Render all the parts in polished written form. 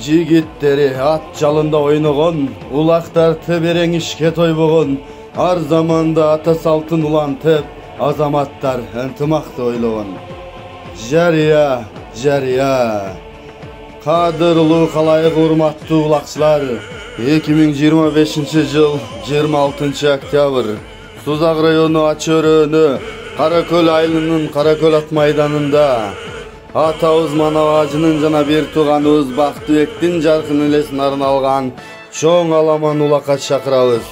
Жигиттери ат жалында ойногон, улактар теберең ишке тойбогон, ар заманда ата салтын улантып, азаматтар ынтымакты ойлогон. Жария, жария. Кадырлуу калайык урматтуу улакчылар, 2025 жыл 26 октябрь Сузак району Ачөөрөнү Каракөл айылынын Каракөл ат майданында атабыз Манаважынын жана бир тууганыбыз Бактыбектин жаркын элесине арналган чоң аламан улакка чакырабыз.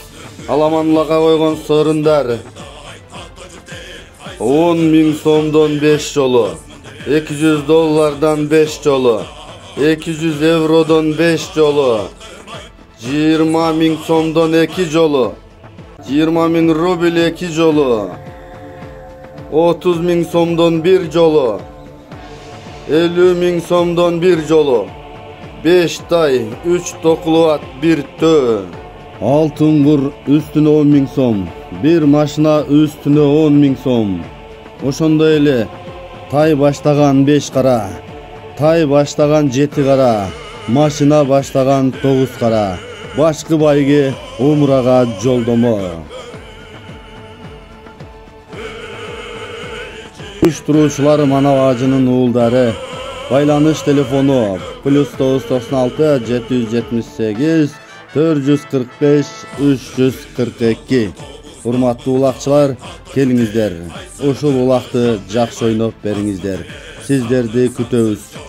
Аламан улакка койгон сорундар 10.000 сомдон 5 жолу, $200 5 жолу, 200 евродон 5 жолу, 20.000 сомдон 2 жолу, 20.000 рубль 2 жолу, 30.000 сомдон 1 жолу, 50.000 сомдон 1 жолу, 5 тай, 3 токулу ат, 1 төө. Алтын кур үстүнө 10.000 сом, 1 машина үстүнө 10.000 сом. Ошондой эле тай баштаган 5 кара, тай баштаган 7 кара, машина баштаган 9 кара. Башкы байге умрага жолдомо. Уюштуруучулар Манаважынын уулдары. Байланыш телефону +996 778 445 342. Урматтуу улакчылар, келиңиздер. Ушул улакты жакшы ойноп бериңиздер. Сиздерди күтөбүз.